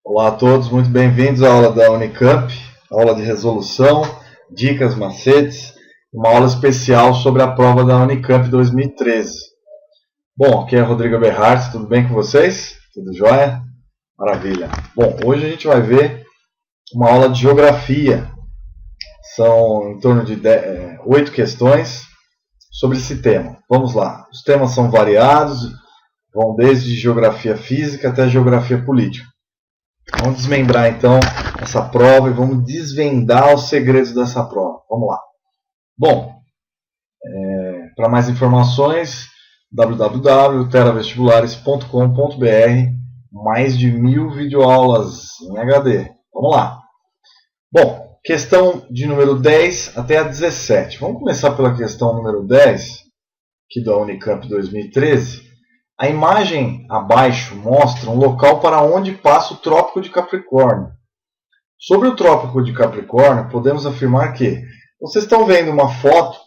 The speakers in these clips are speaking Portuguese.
Olá a todos, muito bem-vindos à aula da Unicamp, aula de resolução, dicas, macetes, uma aula especial sobre a prova da Unicamp 2013. Bom, aqui é Rodrigo Berhardt, tudo bem com vocês? Tudo jóia? Maravilha. Bom, hoje a gente vai ver uma aula de geografia. São em torno de 8 questões sobre esse tema. Vamos lá. Os temas são variados, vão desde geografia física até geografia política. Vamos desmembrar então essa prova e vamos desvendar os segredos dessa prova. Vamos lá. Bom, para mais informações, www.teravestibulares.com.br, mais de 1000 videoaulas em HD. Vamos lá. Bom, questão de número 10 até a 17. Vamos começar pela questão número 10, aqui da Unicamp 2013. A imagem abaixo mostra um local para onde passa o Trópico de Capricórnio. Sobre o Trópico de Capricórnio, podemos afirmar que vocês estão vendo uma foto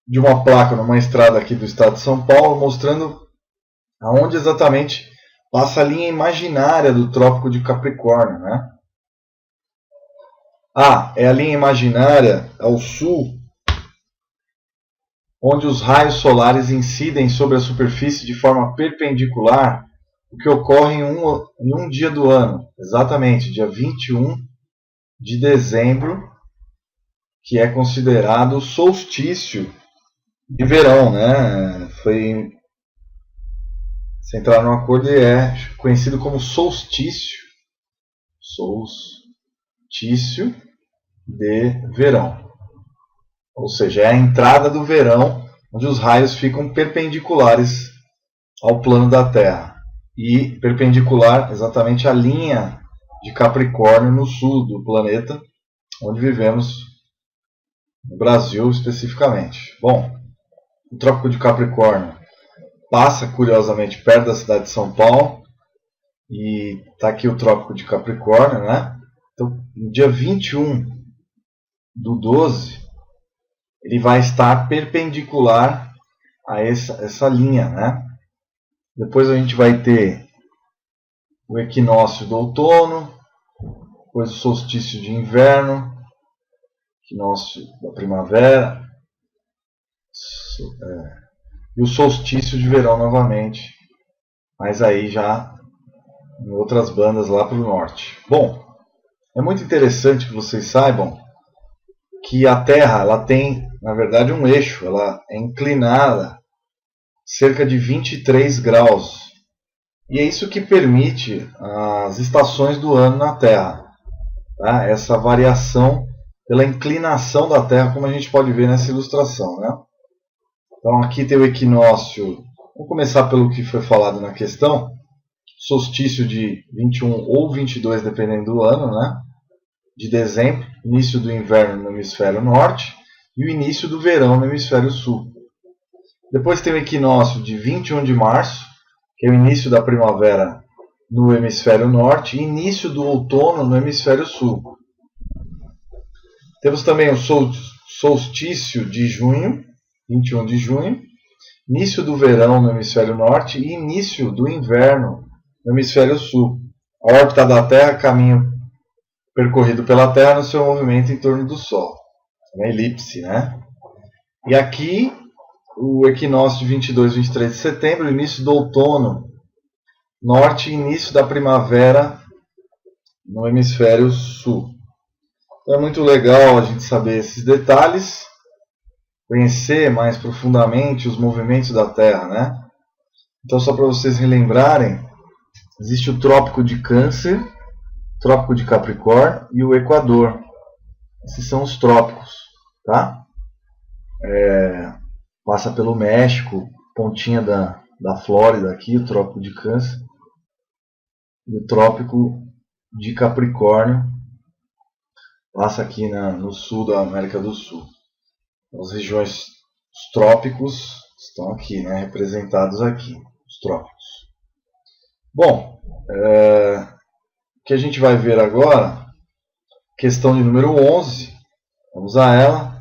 de uma placa numa estrada aqui do estado de São Paulo, mostrando aonde exatamente passa a linha imaginária do Trópico de Capricórnio, né? É a linha imaginária ao sul, onde os raios solares incidem sobre a superfície de forma perpendicular, o que ocorre em um dia do ano, exatamente, dia 21 de dezembro, que é considerado o solstício de verão, né? Se entrar no acordo, é conhecido como solstício de verão. Ou seja, é a entrada do verão, onde os raios ficam perpendiculares ao plano da Terra. E perpendicular exatamente à linha de Capricórnio no sul do planeta, onde vivemos, no Brasil especificamente. Bom, o Trópico de Capricórnio passa, curiosamente, perto da cidade de São Paulo. E está aqui o Trópico de Capricórnio, né? Então, no dia 21/12, ele vai estar perpendicular a essa linha, né? Depois a gente vai ter o equinócio do outono, depois o solstício de inverno, equinócio da primavera, e o solstício de verão novamente, mas aí já em outras bandas lá para o norte. Bom, é muito interessante que vocês saibam que a Terra ela tem, na verdade, um eixo, ela é inclinada cerca de 23 graus. E é isso que permite as estações do ano na Terra. Tá? Essa variação pela inclinação da Terra, como a gente pode ver nessa ilustração. Né? Então aqui tem o equinócio, vamos começar pelo que foi falado na questão, solstício de 21 ou 22, dependendo do ano, né? De dezembro, início do inverno no hemisfério norte e o início do verão no hemisfério sul. Depois tem o equinócio de 21 de março, que é o início da primavera no hemisfério norte e início do outono no hemisfério sul. Temos também o solstício de junho, 21 de junho, início do verão no hemisfério norte e início do inverno no hemisfério sul. A órbita da Terra, caminho percorrido pela Terra no seu movimento em torno do Sol. Uma elipse, né? E aqui o equinócio de 22 e 23 de setembro, início do outono norte e início da primavera no hemisfério sul. Então é muito legal a gente saber esses detalhes, conhecer mais profundamente os movimentos da Terra, né? Então, só para vocês relembrarem, existe o Trópico de Câncer, Trópico de Capricórnio e o Equador. Esses são os trópicos, tá? Passa pelo México, pontinha da Flórida aqui, o Trópico de Câncer. E o Trópico de Capricórnio passa aqui no sul da América do Sul. As regiões, os trópicos estão aqui, né? Representados aqui, os trópicos. Bom, o que a gente vai ver agora, questão de número 11, vamos a ela.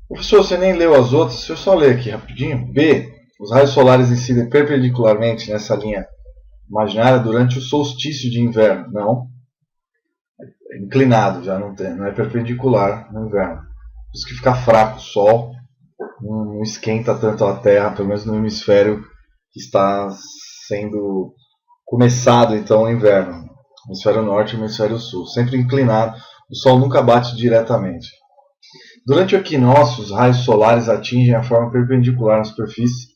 Professor, você nem leu as outras, deixa eu só ler aqui rapidinho. B, os raios solares incidem perpendicularmente nessa linha imaginária durante o solstício de inverno. Não. É inclinado, já não é perpendicular no inverno. Por isso que fica fraco o Sol, não esquenta tanto a Terra, pelo menos no hemisfério que está sendo começado então o inverno. Hemisfério norte e hemisfério sul. Sempre inclinado, o Sol nunca bate diretamente. Durante o equinócio, os raios solares atingem a forma perpendicular na superfície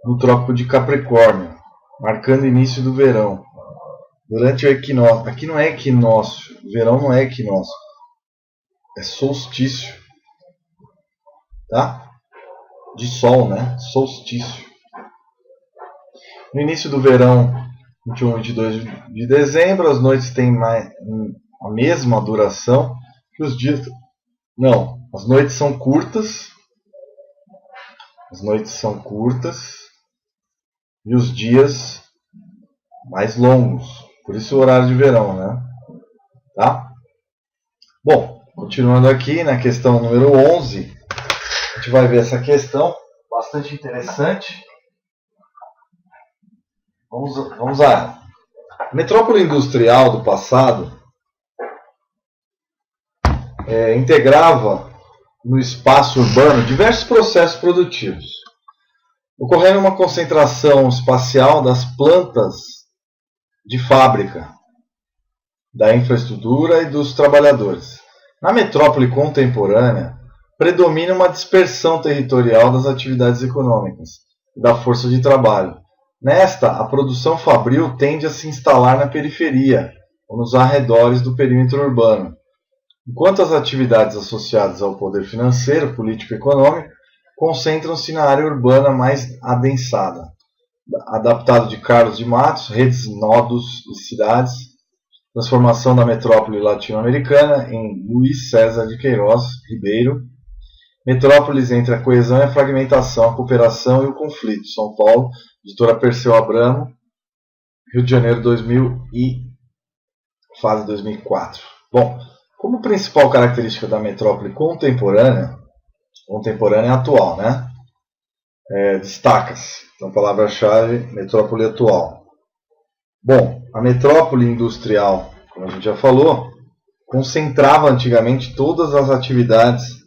do Trópico de Capricórnio, marcando o início do verão. Durante o equinócio, aqui não é equinócio, verão não é equinócio, é solstício, tá? De sol, né? Solstício. No início do verão, 21 e 22 de dezembro, as noites têm a mesma duração que os dias. Não, as noites são curtas. As noites são curtas e os dias mais longos. Por isso o horário de verão, né? Tá? Bom, continuando aqui na questão número 11, a gente vai ver essa questão bastante interessante. Vamos lá. A metrópole industrial do passado integrava no espaço urbano diversos processos produtivos, ocorrendo uma concentração espacial das plantas de fábrica, da infraestrutura e dos trabalhadores. Na metrópole contemporânea, predomina uma dispersão territorial das atividades econômicas e da força de trabalho. Nesta, a produção fabril tende a se instalar na periferia ou nos arredores do perímetro urbano, enquanto as atividades associadas ao poder financeiro, político e econômico concentram-se na área urbana mais adensada. Adaptado de Carlos de Matos, Redes, Nodos e Cidades, transformação da metrópole latino-americana, em Luiz César de Queiroz Ribeiro, Metrópoles entre a coesão e a fragmentação, a cooperação e o conflito, São Paulo, editora Perseu Abramo, Rio de Janeiro 2000 e fase 2004. Bom, como principal característica da metrópole contemporânea atual, né? Destaca-se, então palavra-chave, metrópole atual. Bom, a metrópole industrial, como a gente já falou, concentrava antigamente todas as atividades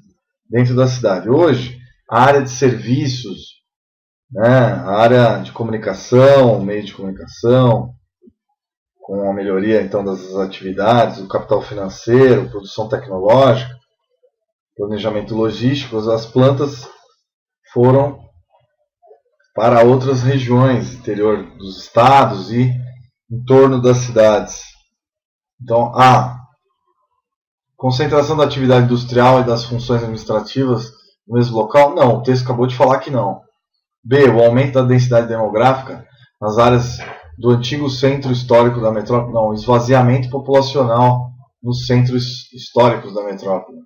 dentro da cidade. Hoje, a área de serviços, né, a área de comunicação, meio de comunicação, com a melhoria então das atividades, o capital financeiro, produção tecnológica, planejamento logístico, as plantas foram para outras regiões, interior dos estados e em torno das cidades. Então, a concentração da atividade industrial e das funções administrativas no mesmo local? Não, o texto acabou de falar que não. B, o aumento da densidade demográfica nas áreas do antigo centro histórico da metrópole? Não, esvaziamento populacional nos centros históricos da metrópole.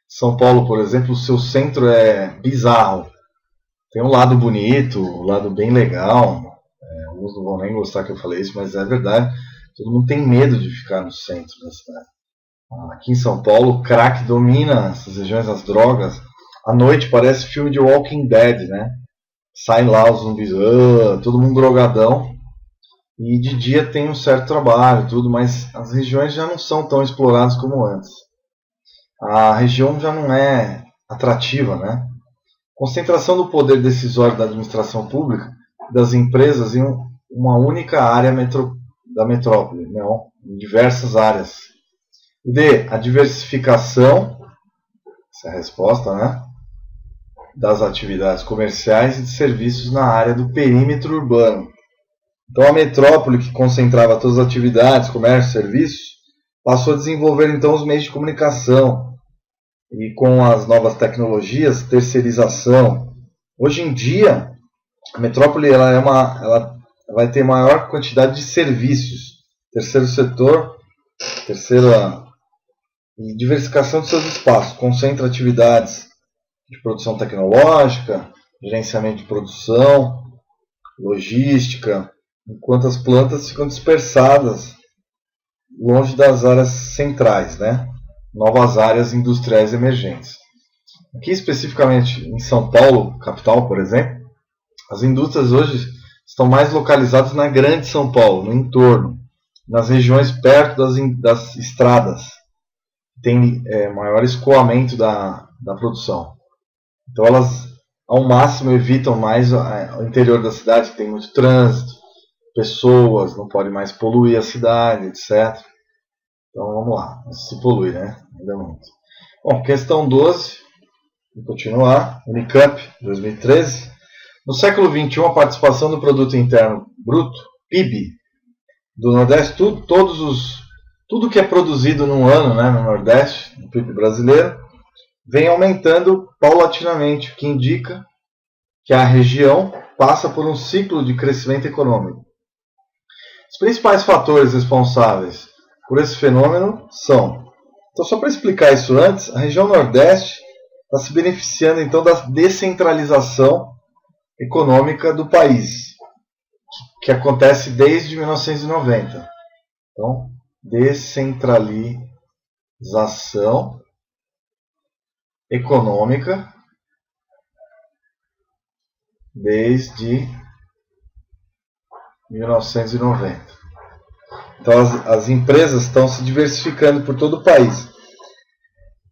São Paulo, por exemplo, o seu centro é bizarro. Tem um lado bonito, um lado bem legal. Alguns não vão nem gostar que eu falei isso, mas é verdade. Todo mundo tem medo de ficar no centro da cidade. Aqui em São Paulo, o crack domina essas regiões, as drogas. À noite parece filme de Walking Dead, né? Saem lá os zumbis, todo mundo drogadão. E de dia tem um certo trabalho, tudo, mas as regiões já não são tão exploradas como antes. A região já não é atrativa, né? Concentração do poder decisório da administração pública, das empresas em uma única área da metrópole, não, em diversas áreas. D, a diversificação, essa é a resposta, né? Das atividades comerciais e de serviços na área do perímetro urbano. Então a metrópole, que concentrava todas as atividades, comércio, serviços, passou a desenvolver então os meios de comunicação e com as novas tecnologias, terceirização. Hoje em dia, a metrópole ela vai ter maior quantidade de serviços, terceiro setor, e diversificação de seus espaços, concentra atividades de produção tecnológica, gerenciamento de produção, logística, enquanto as plantas ficam dispersadas longe das áreas centrais, né? Novas áreas industriais emergentes. Aqui especificamente em São Paulo, capital, por exemplo, as indústrias hoje estão mais localizados na Grande São Paulo, no entorno, nas regiões perto das estradas, tem maior escoamento da produção. Então elas, ao máximo, evitam mais o interior da cidade, que tem muito trânsito, pessoas, não pode mais poluir a cidade, etc. Então vamos lá, se polui, né? Ainda muito. Bom, questão 12, vou continuar. Unicamp, 2013. No século XXI, a participação do Produto Interno Bruto, PIB, do Nordeste, tudo que é produzido num ano, né, no Nordeste, no PIB brasileiro, vem aumentando paulatinamente, o que indica que a região passa por um ciclo de crescimento econômico. Os principais fatores responsáveis por esse fenômeno são... Então, só para explicar isso antes, a região Nordeste está se beneficiando então da descentralização econômica do país, que acontece desde 1990. Então, descentralização econômica desde 1990. Então as empresas estão se diversificando por todo o país.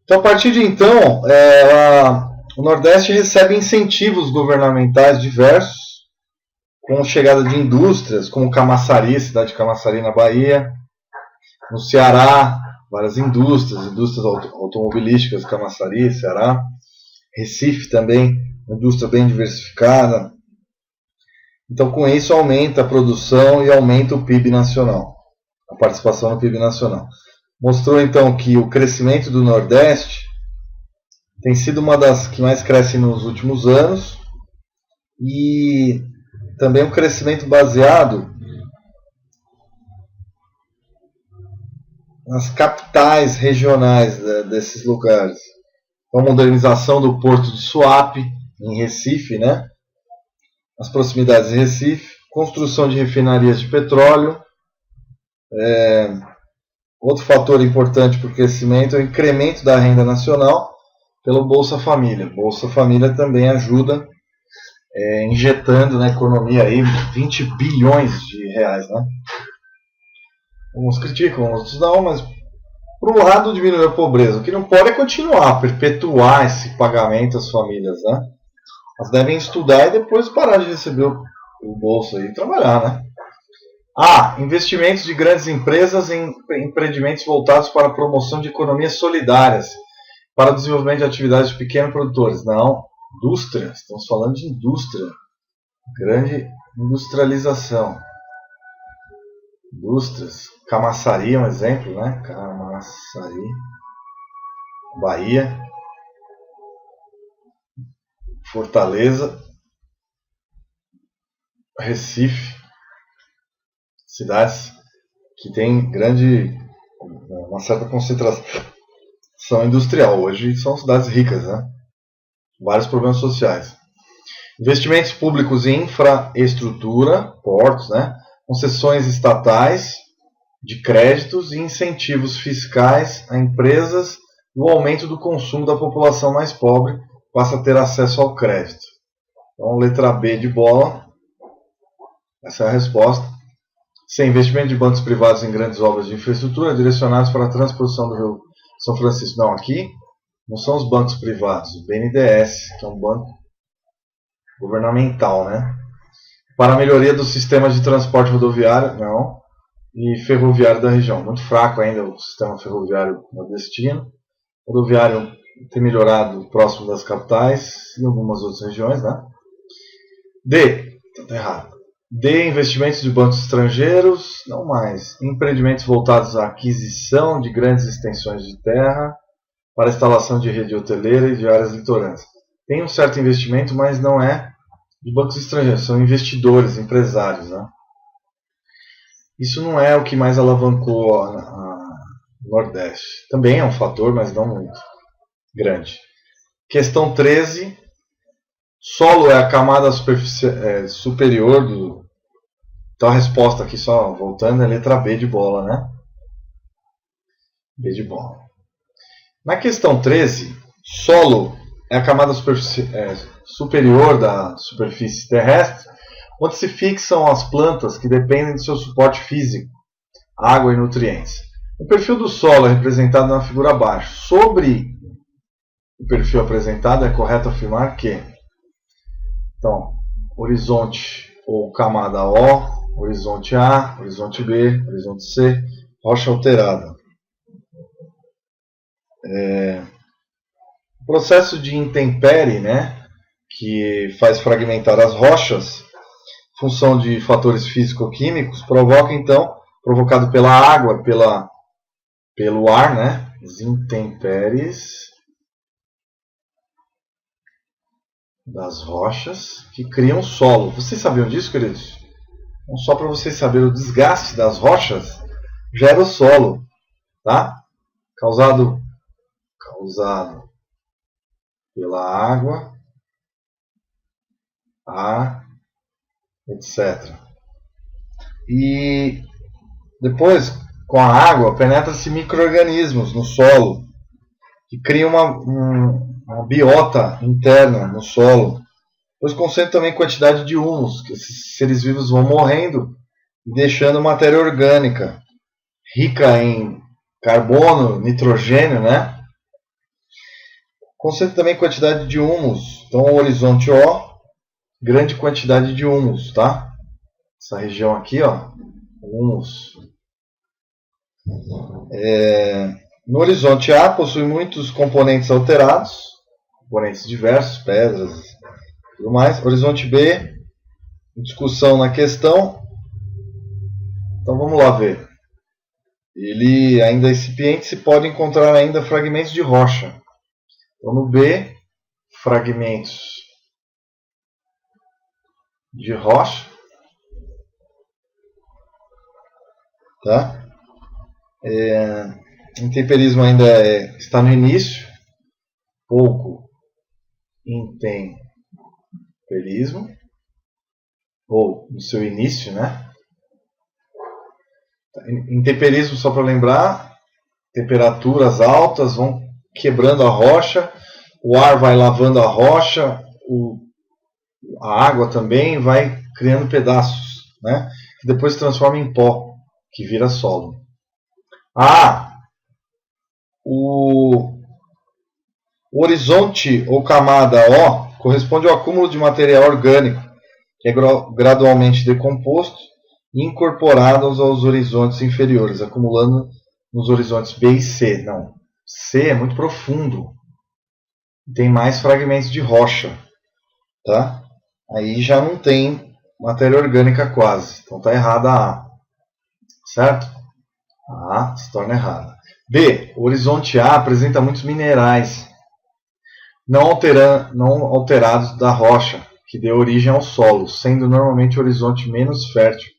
Então, a partir de então, o Nordeste recebe incentivos governamentais diversos, com a chegada de indústrias, como Camaçari, cidade de Camaçari na Bahia, no Ceará, várias indústrias automobilísticas, Camaçari, Ceará, Recife também, indústria bem diversificada. Então, com isso, aumenta a produção e aumenta o PIB nacional, a participação no PIB nacional. Mostrou, então, que o crescimento do Nordeste tem sido uma das que mais cresce nos últimos anos e também um crescimento baseado nas capitais regionais desses lugares. A modernização do porto de Suape, em Recife, né? As proximidades de Recife, construção de refinarias de petróleo. Outro fator importante para o crescimento é o incremento da renda nacional pelo Bolsa Família. Bolsa Família também ajuda, injetando na economia aí 20 bilhões de reais, né? Uns criticam, outros não, mas por um lado diminuir a pobreza. O que não pode é continuar, perpetuar esse pagamento às famílias, né? Elas devem estudar e depois parar de receber o bolso e trabalhar, né? Investimentos de grandes empresas em empreendimentos voltados para a promoção de economias solidárias, para o desenvolvimento de atividades de pequenos produtores. Não, indústria, estamos falando de indústria, grande industrialização. Indústrias, Camaçari é um exemplo, né? Camaçari, Bahia, Fortaleza, Recife, cidades que têm uma certa concentração industrial. Hoje são cidades ricas, né? Vários problemas sociais. Investimentos públicos em infraestrutura, portos, né? Concessões estatais de créditos e incentivos fiscais a empresas e o aumento do consumo da população mais pobre passa a ter acesso ao crédito. Então, letra B de bola, essa é a resposta. Sem investimento de bancos privados em grandes obras de infraestrutura direcionados para a transposição do Rio São Francisco. Não, aqui não são os bancos privados, o BNDES, que é um banco governamental, né? Para a melhoria dos sistemas de transporte rodoviário, não, e ferroviário da região. Muito fraco ainda o sistema ferroviário nordestino. O rodoviário tem melhorado próximo das capitais e em algumas outras regiões, né? D, está errado. D, investimentos de bancos estrangeiros, não mais. Empreendimentos voltados à aquisição de grandes extensões de terra para a instalação de rede hoteleira e de áreas litorâneas. Tem um certo investimento, mas não é de bancos estrangeiros, são investidores, empresários, né? Isso não é o que mais alavancou a Nordeste. Também é um fator, mas não muito grande. Questão 13. Solo é a camada superior do... Então a resposta aqui, só voltando, é a letra B de bola, né? B de bola. Na questão 13, solo é a camada superior da superfície terrestre, onde se fixam as plantas que dependem do seu suporte físico, água e nutrientes. O perfil do solo é representado na figura abaixo. Sobre o perfil apresentado, é correto afirmar que, então, horizonte ou camada O, horizonte A, horizonte B, horizonte C, rocha alterada. O processo de intempérie, né, que faz fragmentar as rochas, função de fatores físico-químicos, provoca então, provocado pela água, pelo ar, né, as intempéries das rochas que criam solo. Vocês sabiam disso, queridos? Então, só para vocês saberem, o desgaste das rochas gera o solo, tá? Causado pela água, ar, etc. E depois, com a água, penetra-se micro-organismos no solo, que criam uma biota interna no solo, pois concentram também quantidade de humus, que esses seres vivos vão morrendo, deixando matéria orgânica, rica em carbono, nitrogênio, né? Concentra também quantidade de humus. Então, o horizonte O, grande quantidade de humus, tá? Essa região aqui, ó, humus. No horizonte A, possui muitos componentes alterados, componentes diversos, pedras e tudo mais. Horizonte B, discussão na questão. Então, vamos lá ver. Ele ainda é incipiente, se pode encontrar ainda fragmentos de rocha. Então, no B, fragmentos de rocha, tá? Intemperismo ainda está no início, pouco intemperismo, ou no seu início, né? Intemperismo, só para lembrar, temperaturas altas vão quebrando a rocha, o ar vai lavando a rocha, a água também vai criando pedaços, né? Que depois se transforma em pó, que vira solo. O horizonte ou camada O corresponde ao acúmulo de material orgânico, que é gradualmente decomposto e incorporado aos horizontes inferiores, acumulando nos horizontes B e C. Não, C é muito profundo, tem mais fragmentos de rocha, tá? Aí já não tem matéria orgânica quase, então está errada a A, certo? A se torna errada. B, o horizonte A apresenta muitos minerais não alterados da rocha, que deu origem ao solo, sendo normalmente o horizonte menos fértil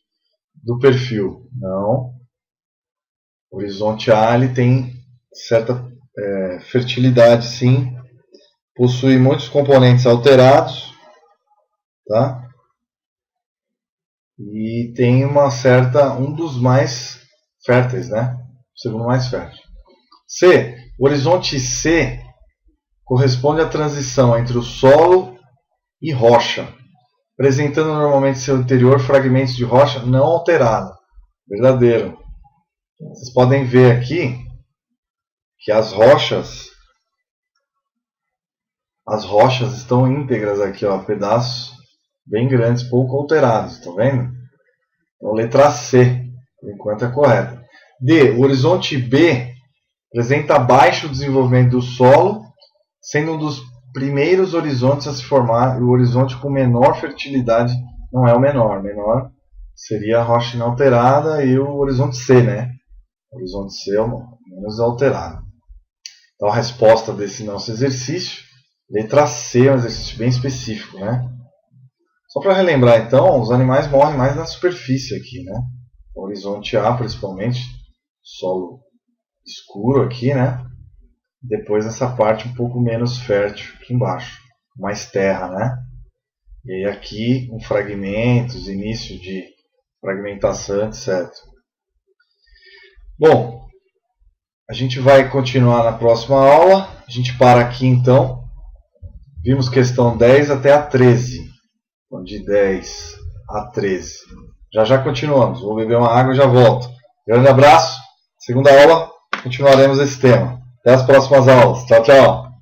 do perfil. Não. O horizonte A ele tem certa fertilidade, sim. Possui muitos componentes alterados, tá? E tem um dos mais férteis, né? O segundo mais fértil. C. O horizonte C corresponde à transição entre o solo e rocha, apresentando normalmente em seu interior fragmentos de rocha não alterada. Verdadeiro. Vocês podem ver aqui que as rochas estão íntegras aqui, ó, pedaços bem grandes, pouco alterados, estão vendo? Então, letra C, por enquanto é correta. D, o horizonte B apresenta baixo desenvolvimento do solo, sendo um dos primeiros horizontes a se formar, e o horizonte com menor fertilidade não é o menor. O menor seria a rocha inalterada e o horizonte C, né? O horizonte C é o menos alterado. Então a resposta desse nosso exercício, letra C, é um exercício bem específico, né? Só para relembrar então, os animais morrem mais na superfície aqui, né? O horizonte A principalmente, solo escuro aqui, né? Depois essa parte um pouco menos fértil aqui embaixo, mais terra, né? E aí aqui com fragmentos, início de fragmentação, etc. Bom, a gente vai continuar na próxima aula. A gente para aqui então. Vimos questão 10 até a 13. Então, de 10 a 13. Já já continuamos. Vou beber uma água e já volto. Grande abraço. Segunda aula, continuaremos esse tema. Até as próximas aulas. Tchau, tchau.